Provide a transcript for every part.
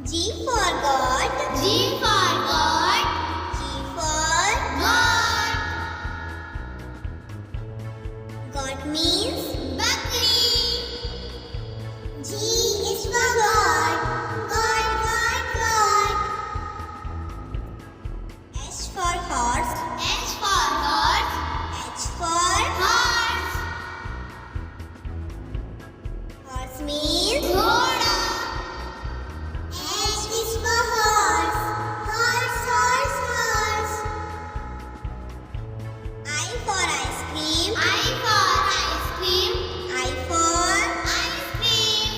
G for God. G for God. G for God. God means Bakri. G is for God. God, God, God. H for horse. H for horse. H for Horse. horse means Ghoda. H is for horse. Horse, horse, horse. I for ice cream. I for ice cream. I for Ice cream.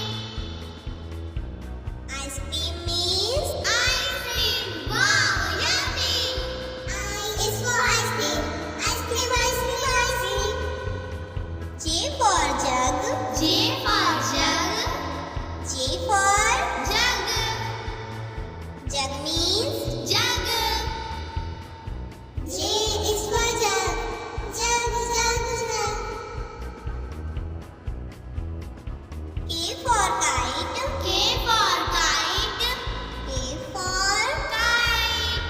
ice cream means Ice cream. Wow, yummy. I is for ice cream. Ice cream, ice cream, ice cream. J for jug. J for jug. J for Jug. jug means Jug. J is for jug. Jug, jug, jug. K for kite. K for kite. K for Kite.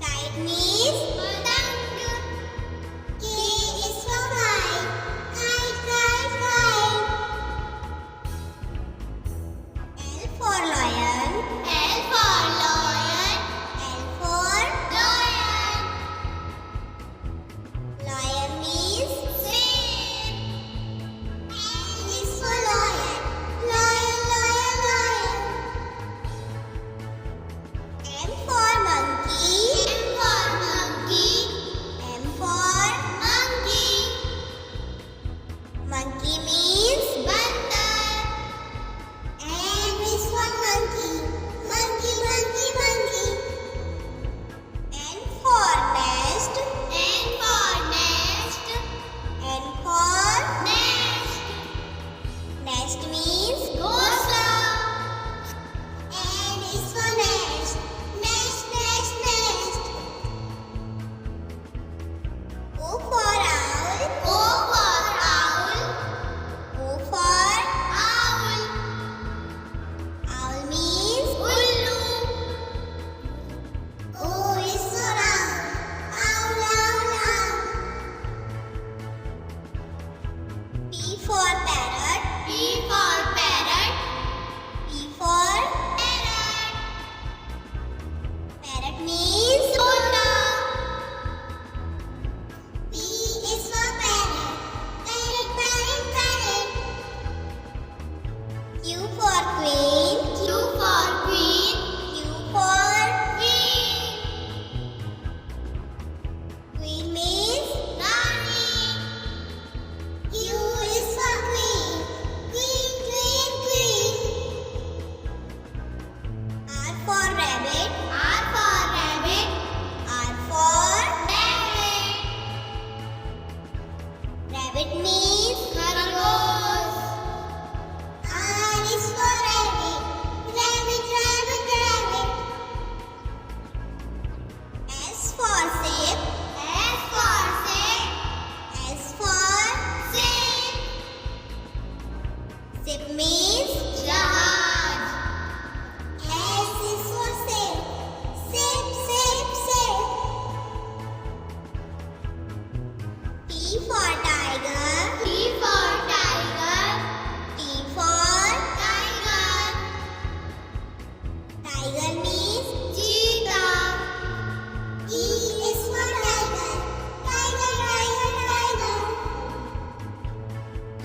kite means Patang. K is for kite. Kite, kite, kite. L for lion. L for lion. L for Lion. lion means Sheep. L is for lion. Lion, lion, lion. M for monkey. M for monkey. M for Monkey. monkey means Bandar. M is for monkey. Monkey, monkey, monkey. N for nest. N for nest. N for Nest. nest means Ghosla. N is for nest. Nest, nest, nest. O for owl. O for owl. O for Owl. owl means Ullu. O is for owl. Owl, owl, owl. P for parrot. P for parrot. P for Parrot. parrot means Tota. P is for parrot. Parrot, parrot, parrot. Q for queen. Q for queen. Q for Queen. queen means Rani. Q is for queen. Queen, queen, queen. R for rabbit. R for rabbit. R for Rabbit. rabbit means Khargosh. R is for rabbit. Rabbit, rabbit, rabbit. S for sheep. S for sheep. S for Sheep. sheep means Jahaj. S is for sheep. Sheep, sheep, sheep. T for tiger. T for tiger. T for Tiger. tiger means Cheetah. E is for tiger. Tiger, tiger, tiger.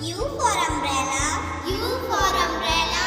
U for umbrella. U for umbrella.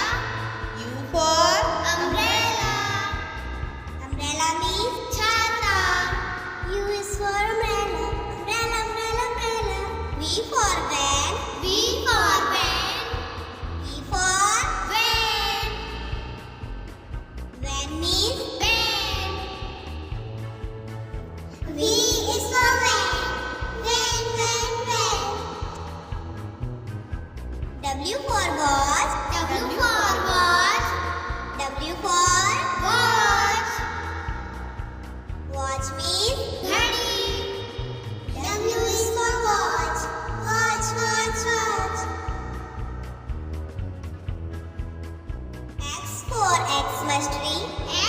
first tree.